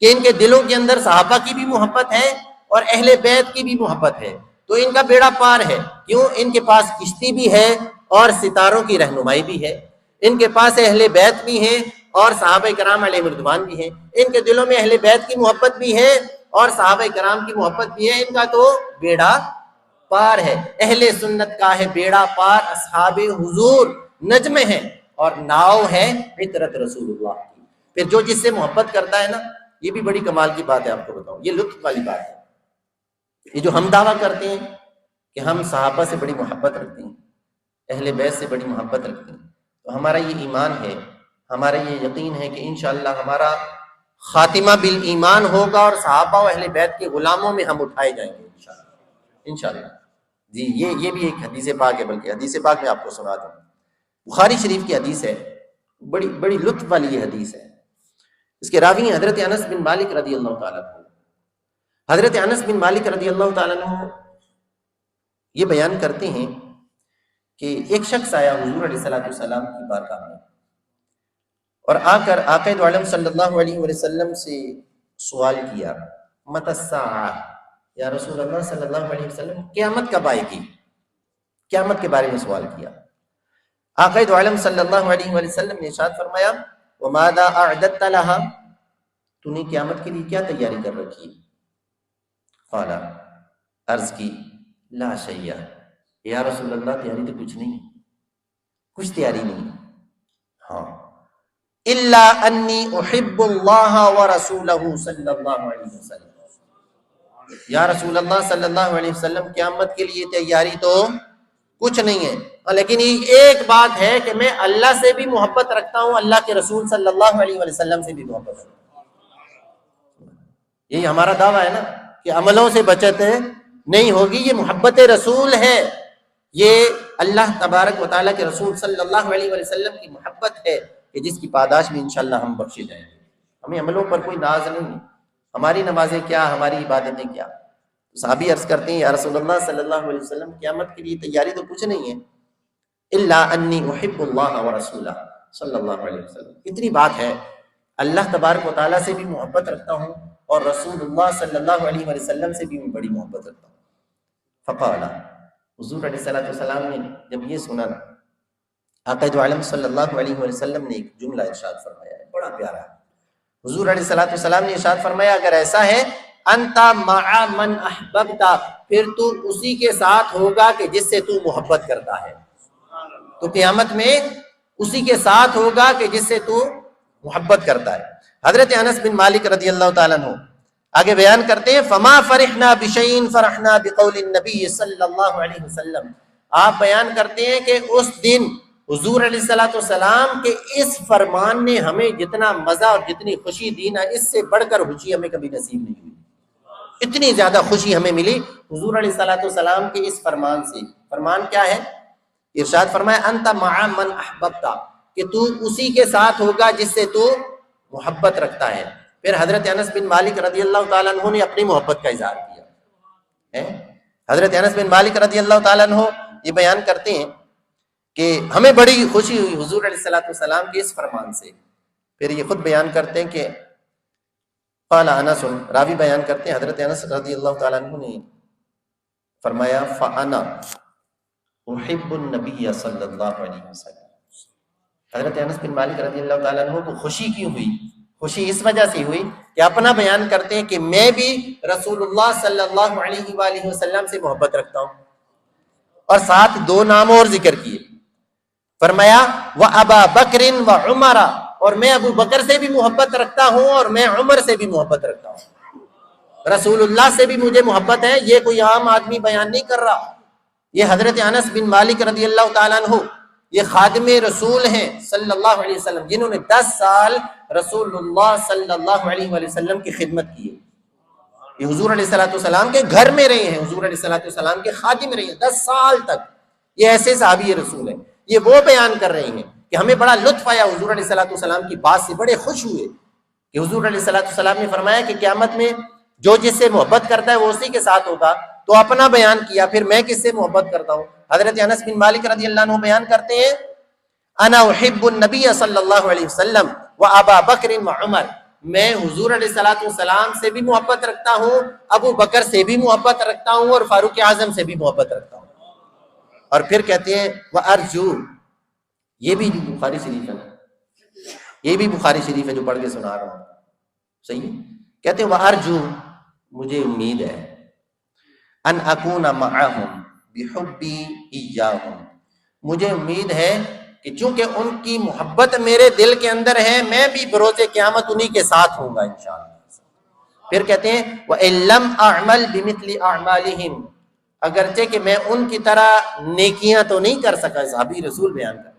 کہ ان کے دلوں کے اندر صحابہ کی بھی محبت ہے اور اہل بیت کی بھی محبت ہے، تو ان کا بیڑا پار ہے۔ کیوں؟ ان کے پاس کشتی بھی ہے اور ستاروں کی رہنمائی بھی ہے، ان کے پاس اہل بیت بھی ہیں اور صحابہ کرام علیہ رضوان بھی ہیں، ان کے دلوں میں اہل بیت کی محبت بھی ہے اور صحابہ کرام کی محبت بھی ہے، ان کا تو بیڑا پار ہے۔ اہل سنت کا ہے بیڑا پار، اصحاب حضور نجم ہیں، اور ناؤ ہے عطرت رسول اللہ کی۔ پھر جو جس سے محبت کرتا ہے نا، یہ بھی بڑی کمال کی بات ہے، آپ کو بتاؤں، یہ لطف والی بات ہے۔ یہ جو ہم دعویٰ کرتے ہیں کہ ہم صحابہ سے بڑی محبت رکھتے ہیں، اہل بیت سے بڑی محبت رکھتے ہیں، تو ہمارا یہ ایمان ہے، ہمارا یہ یقین ہے کہ انشاءاللہ ہمارا خاتمہ بالایمان ہوگا اور صحابہ و اہل بیت کے غلاموں میں ہم اٹھائے جائیں گے انشاءاللہ۔ جی یہ بھی ایک حدیث پاک ہے، بلکہ حدیث پاک میں آپ کو سنا دوں، بخاری شریف کی حدیث ہے، بڑی بڑی لطف والی یہ حدیث ہے۔ اس کے راوی ہیں حضرت انس بن مالک رضی اللہ تعالیٰ عنہ۔ حضرت انس بن مالک رضی اللہ تعالیٰ عنہ یہ بیان کرتے ہیں کہ ایک شخص آیا حضور علیہ السلام کی بارگاہ میں، اور آ کر آقا دو عالم صلی اللہ علیہ وسلم سے سوال کیا، متی الساعہ، یا رسول اللہ صلی اللہ علیہ وسلم قیامت کب آئے گی؟ قیامت کے بارے میں سوال کیا۔ آقا دو عالم صلی اللہ علیہ وسلم نے ارشاد فرمایا، وَمَاذَا أَعْدَدْتَ لَهَا، تو نے قیامت کے لیے کیا تیاری کر رکھی؟ قال، عرض کی، لا شیء، یا رسول اللہ تیاری تو کچھ نہیں، کچھ تیاری نہیں، ہاں، الا انی احب اللہ ورسولہ صلی اللہ علیہ وسلم، یا رسول اللہ صلی اللہ علیہ وسلم قیامت کے لیے تیاری تو کچھ نہیں ہے، لیکن ایک بات ہے کہ میں اللہ سے بھی محبت رکھتا ہوں، اللہ کے رسول صلی اللہ علیہ وسلم سے بھی محبت رکھتا ہوں۔ یہی ہمارا دعویٰ ہے نا کہ عملوں سے بچت نہیں ہوگی، یہ محبت رسول ہے، یہ اللہ تبارک و تعالیٰ کے رسول صلی اللہ علیہ وسلم کی محبت ہے کہ جس کی پاداش میں انشاءاللہ ہم بخشے جائیں گے۔ ہمیں عملوں پر کوئی ناز نہیں ہے، ہماری نمازیں کیا، ہماری عبادتیں کیا۔ صحابی عرض کرتے ہیں، یا رسول اللہ صلی اللہ علیہ وسلم قیامت کے لیے تیاری تو کچھ نہیں ہے، الا انی احب اللہ ورسولہ صلی اللہ علیہ وسلم، اتنی بات ہے، اللہ تبارک و تعالیٰ سے بھی محبت رکھتا ہوں اور رسول اللہ صلی اللہ علیہ وسلم سے بھی میں بڑی محبت رکھتا ہوں۔ فقال، حضور علیہ السلام نے جب یہ سنا، آقا دو عالم صلی اللہ علیہ وسلم نے ایک جملہ ارشاد فرمایا ہے، بڑا پیارا ہے۔ حضور علیہ السلام نے ارشاد فرمایا، اگر ایسا ہے، انت مع من احببت، پھر تو اسی کے ساتھ ہوگا کہ جس سے تو محبت کرتا ہے، تو قیامت میں اسی کے ساتھ ہوگا کہ جس سے تو محبت کرتا ہے۔ حضرت انس بن مالک رضی اللہ تعالیٰ عنہ آگے بیان کرتے ہیں، فما فرحنا بشیء فرحنا بقول النبی صلی اللہ علیہ وسلم، آپ بیان کرتے ہیں کہ اس دن حضور علیہ السلام کے اس فرمان نے ہمیں جتنا مزہ اور جتنی خوشی دی نا، اس سے بڑھ کر خوشی ہمیں کبھی نصیب نہیں ہوئی، اتنی زیادہ خوشی ہمیں ملی حضور علیہ السلام کے اس فرمان سے۔ فرمان کیا ہے؟ ارشاد فرمایا، انت مع من احببت، کہ تو اسی کے ساتھ ہوگا جس سے تو محبت رکھتا ہے۔ پھر حضرت انس بن مالک رضی اللہ تعالیٰ عنہ نے اپنی محبت کا اظہار کیا۔ حضرت انس بن مالک رضی اللہ تعالیٰ عنہ یہ بیان کرتے ہیں کہ ہمیں بڑی خوشی ہوئی حضور علیہ السلام کے اس فرمان سے۔ پھر یہ خود بیان کرتے ہیں کہ قال انس، راوی بیان کرتے ہیں حضرت انس رضی اللہ تعالیٰ عنہ نے فرمایا، فانا احب النبی صلی اللہ علیہ وسلم، حضرت انس بن مالک رضی اللہ تعالیٰ عنہ کو خوشی کیوں ہوئی؟ خوشی اس وجہ سے ہوئی کہ اپنا بیان کرتے ہیں کہ میں بھی رسول اللہ صلی اللہ علیہ وآلہ وسلم سے محبت رکھتا ہوں، اور ساتھ دو نام اور ذکر کیے، فرمایا وَأَبَا بَكْرٍ وَعُمَرَ، اور میں ابو بکر سے بھی محبت رکھتا ہوں اور میں عمر سے بھی محبت رکھتا ہوں۔ رسول اللہ سے بھی مجھے محبت ہے، یہ کوئی عام آدمی بیان نہیں کر رہا، یہ حضرت انس بن مالک رضی اللہ تعالیٰ عنہ، یہ خادم رسول ہیں صلی اللہ علیہ وسلم، جنہوں نے 10 سال رسول اللہ صلی اللہ علیہ وآلہ وسلم کی خدمت کی ہے۔ یہ حضور علیہ الصلوۃ والسلام کے گھر میں رہے ہیں، حضور علیہ الصلوۃ والسلام کے خادم رہے ہیں 10 سال تک۔ یہ ایسے صحابی رسول ہیں، یہ وہ بیان کر رہے ہیں کہ ہمیں بڑا لطف آیا حضور علیہ الصلوۃ والسلام کی بات سے، بڑے خوش ہوئے کہ حضور علیہ الصلوۃ والسلام نے فرمایا کہ قیامت میں جو جس سے محبت کرتا ہے وہ اسی کے ساتھ ہوگا، تو اپنا بیان کیا، پھر میں کس سے محبت کرتا ہوں؟ حضرت انس بن مالک رضی اللہ عنہ بیان کرتے ہیں انا احب النبی صلی اللہ علیہ وسلم وابا بکر وعمر، میں حضور علیہ الصلوۃ والسلام سے بھی محبت رکھتا ہوں، ابو بکر سے بھی محبت رکھتا ہوں، اور فاروق اعظم سے بھی محبت رکھتا ہوں۔ اور پھر کہتے ہیں وارجو، یہ بھی بخاری شریف ہے، یہ بھی بخاری شریف ہے جو پڑھ کے سنا رہا ہوں، صحیح ہے؟ کہتے ہیں وارجو، مجھے امید ہے ان اکون معہم بحبی ایاہم، مجھے امید ہے کہ چونکہ ان کی محبت میرے دل کے اندر ہے، میں بھی بروز قیامت انہی کے ساتھ ہوں گا انشاءاللہ۔ پھر کہتے ہیں وَإِن لَّمْ أَعْمَلْ بِمِثْلِ أَعْمَالِهِمْ، اگرچہ کہ میں ان کی طرح نیکیاں تو نہیں کر سکا، صحابی رسول بیان کر،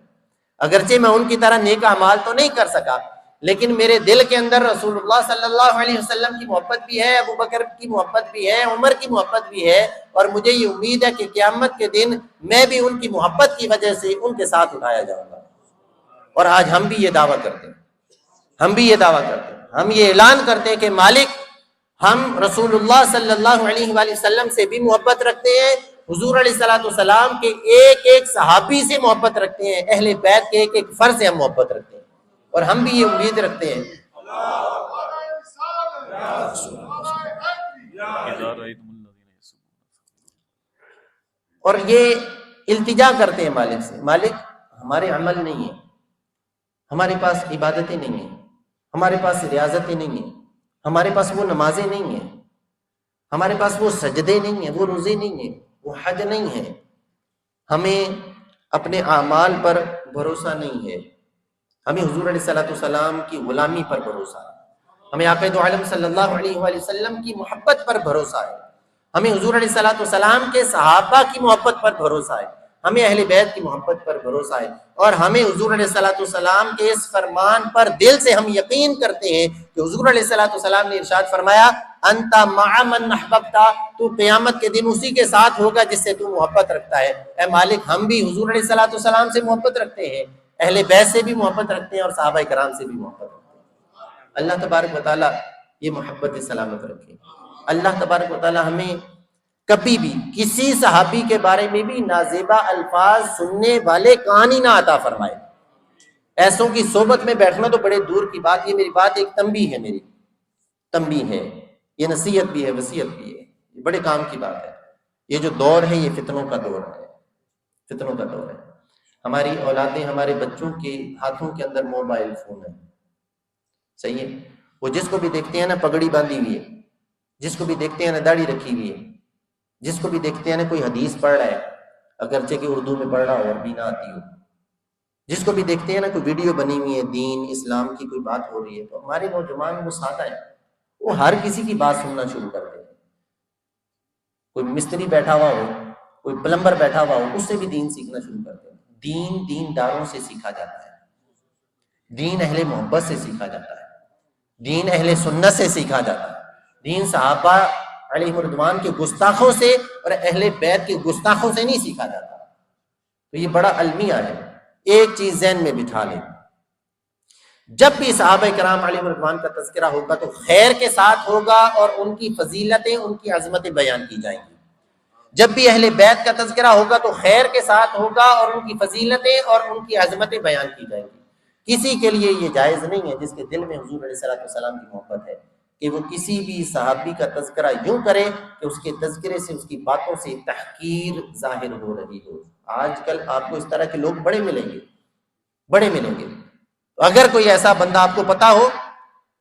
اگرچہ میں ان کی طرح نیک اعمال تو نہیں کر سکا، لیکن میرے دل کے اندر رسول اللہ صلی اللہ علیہ وسلم کی محبت بھی ہے، ابو بکر کی محبت بھی ہے، عمر کی محبت بھی ہے، اور مجھے یہ امید ہے کہ قیامت کے دن میں بھی ان کی محبت کی وجہ سے ان کے ساتھ اٹھایا جاؤں گا۔ اور آج ہم بھی یہ دعویٰ کرتے ہیں، ہم بھی یہ دعویٰ کرتے ہیں، ہم یہ اعلان کرتے ہیں کہ مالک ہم رسول اللہ صلی اللہ علیہ وآلہ وسلم سے بھی محبت رکھتے ہیں، حضور علیہ الصلوۃ والسلام کے ایک ایک صحابی سے محبت رکھتے ہیں، اہل بیت کے ایک ایک فرد سے ہم محبت رکھتے ہیں، اور ہم بھی یہ امید رکھتے ہیں۔ اور یہ التجا کرتے ہیں مالک سے، مالک ہمارے عمل نہیں ہیں، ہمارے پاس عبادتیں نہیں ہیں، ہمارے پاس ریاضتیں نہیں ہیں، ہمارے پاس وہ نمازیں نہیں ہیں، ہمارے پاس وہ سجدے نہیں ہیں، وہ روزے نہیں ہیں، وہ حج نہیں ہے، ہمیں اپنے اعمال پر بھروسہ نہیں ہے، ہمیں حضور علیہ الصلوۃ والسلام کی غلامی پر بھروسہ ہے، ہمیں آقا دو عالم صلی اللہ علیہ وآلہ وسلم کی محبت پر بھروسہ ہے، ہمیں حضور علیہ الصلوۃ والسلام کے صحابہ کی محبت پر بھروسہ ہے، ہمیں اہل بیت کی محبت پر بھروسہ ہے، اور ہمیں حضور علیہ الصلوۃ والسلام کے اس فرمان پر دل سے ہم یقین کرتے ہیں کہ حضور علیہ الصلوۃ والسلام نے ارشاد فرمایا انت مع من احببت، تو قیامت کے دن اسی کے ساتھ ہوگا جس سے تو محبت رکھتا ہے۔ اے مالک ہم بھی حضور علیہ الصلوۃ والسلام سے محبت رکھتے ہیں، اہل بیت سے بھی محبت رکھتے ہیں، اور صحابہ کرام سے بھی محبت رکھتے ہیں۔ اللہ تبارک و تعالیٰ یہ محبت سلامت رکھے۔ اللہ تبارک و تعالیٰ ہمیں کبھی بھی کسی صحابی کے بارے میں بھی نازیبا الفاظ سننے والے کان ہی نہ عطا فرمائے۔ ایسوں کی صحبت میں بیٹھنا تو بڑے دور کی بات، یہ میری بات ایک تنبیہ ہے، میری تنبیہ ہے، یہ نصیحت بھی ہے، وصیت بھی ہے، یہ بڑے کام کی بات ہے۔ یہ جو دور ہے یہ فتنوں کا دور ہے، فتنوں کا دور ہے۔ ہماری اولادیں، ہمارے بچوں کے ہاتھوں کے اندر موبائل فون ہے، صحیح ہے؟ وہ جس کو بھی دیکھتے ہیں نا پگڑی باندھی ہوئی ہے، جس کو بھی دیکھتے ہیں نا داڑھی رکھی ہوئی ہے، جس کو بھی دیکھتے ہیں نا کوئی حدیث پڑھ رہا ہے اگرچہ کہ اردو میں پڑھ رہا ہو اور بھی نہ آتی ہو، جس کو بھی دیکھتے ہیں نا کوئی ویڈیو بنی ہوئی ہے، دین اسلام کی کوئی بات ہو رہی ہے، تو ہمارے نوجوان وہ سادہ ہے، وہ ہر کسی کی بات سننا شروع کر دیتے ہیں۔ کوئی مستری بیٹھا ہوا ہو، کوئی پلمبر بیٹھا ہوا ہو، اس سے بھی دین سیکھنا شروع کرتے ہیں۔ دین دینداروں سے سیکھا جاتا ہے، دین اہل محبت سے سیکھا جاتا ہے، دین اہل سنت سے سیکھا جاتا ہے، دین صحابہ علیہ رضوان کے گستاخوں سے اور اہل بیت کے گستاخوں سے نہیں سیکھا جاتا۔ تو یہ بڑا المیہ ہے، ایک چیز ذہن میں بٹھا لیں، جب بھی صحابہ کرام علیہ رضوان کا تذکرہ ہوگا تو خیر کے ساتھ ہوگا، اور ان کی فضیلتیں، ان کی عظمتیں بیان کی جائیں گی۔ جب بھی اہل بیت کا تذکرہ ہوگا تو خیر کے ساتھ ہوگا، اور ان کی فضیلتیں اور ان کی عظمتیں بیان کی جائیں گی۔ کسی کے لیے یہ جائز نہیں ہے جس کے دل میں حضور علیہ الصلوۃ والسلام کی محبت ہے کہ وہ کسی بھی صحابی کا تذکرہ یوں کرے کہ اس کے تذکرے سے، اس کی باتوں سے تحقیر ظاہر ہو رہی ہو۔ آج کل آپ کو اس طرح کے لوگ بڑے ملیں گے، بڑے ملیں گے. تو اگر کوئی ایسا بندہ آپ کو پتا ہو،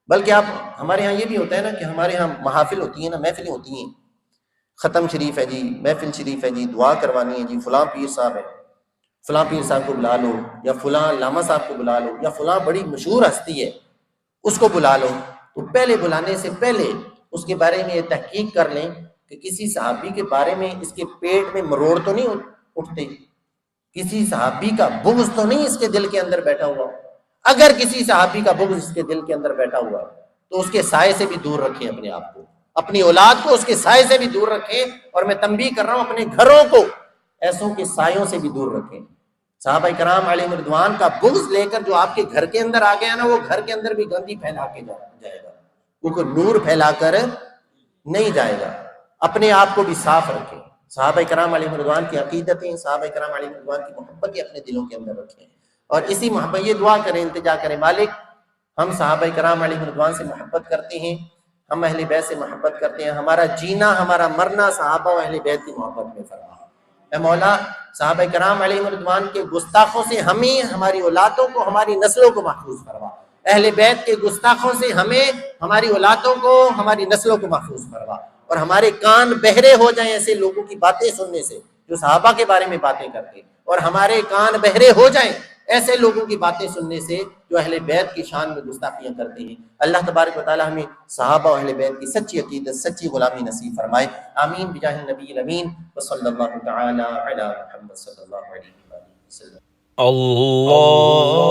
بلکہ آپ ہمارے ہاں یہ بھی ہوتا ہے نا کہ ہمارے ہاں محافل ہوتی ہیں نا، محفلیں ہوتی ہیں، ختم شریف ہے جی، محفل شریف ہے جی، دعا کروانی ہے جی، فلاں پیر صاحب ہے، فلاں پیر صاحب کو بلا لو، یا فلاں علامہ صاحب کو بلا لو، یا فلاں بڑی مشہور ہستی ہے اس کو بلا لو. تو پہلے بلانے سے پہلے اس کے بارے میں یہ تحقیق کر لیں کہ کسی صحابی کے بارے میں اس کے پیٹ میں مروڑ تو نہیں اٹھتے، کسی صحابی کا بغض تو نہیں اس کے دل کے اندر بیٹھا ہوا. اگر کسی صحابی کا بغض اس کے دل کے اندر بیٹھا ہوا تو اس کے سائے سے بھی دور رکھیں اپنے آپ کو، اپنی اولاد کو اس کے سائے سے بھی دور رکھیں. اور میں تنبیہ کر رہا ہوں اپنے گھروں کو ایسوں کے سایوں سے بھی دور رکھیں. صحابہ کرام علیہ رضوان کا بغض لے کر جو آپ کے گھر کے اندر آ گیا نا، وہ گھر کے اندر بھی گندی پھیلا کے جائے گا، کیونکہ نور پھیلا کر نہیں جائے گا. اپنے آپ کو بھی صاف رکھیں. صحابہ کرام علیہ رضوان کی عقیدتیں، صحابہ کرام علیہ رضوان کی محبتیں اپنے دلوں کے اندر رکھیں، اور اسی محبت یہ دعا کریں، التجا کریں، مالک ہم صحابہ کرام علیہ رضوان سے محبت کرتے ہیں، ہم اہل بیت سے محبت کرتے ہیں، ہمارا جینا ہمارا مرنا صحابہ و اہل بیت کی محبت میں فرما. اے مولا صحابہ کرام علیہ رضوان کے گستاخوں سے ہمیں، ہماری اولادوں کو، ہماری نسلوں کو محفوظ فرما. اہل بیت کے گستاخوں سے ہمیں، ہماری اولادوں کو، ہماری نسلوں کو محفوظ فرما. اور ہمارے کان بہرے ہو جائیں ایسے لوگوں کی باتیں سننے سے جو صحابہ کے بارے میں باتیں کرتے ہیں، اور ہمارے کان بہرے ہو جائیں ایسے لوگوں کی باتیں سننے سے جو اہل بیت کی شان میں گستاخیاں کرتے ہیں. اللہ تبارک و تعالی ہمیں صحابہ و اہل بیت کی سچی عقیدت، سچی غلامی نصیب فرمائے. آمین بجاہ النبی الامین وصلی اللہ تعالی علی محمد صلی اللہ علیہ وآلہ وسلم. اللہ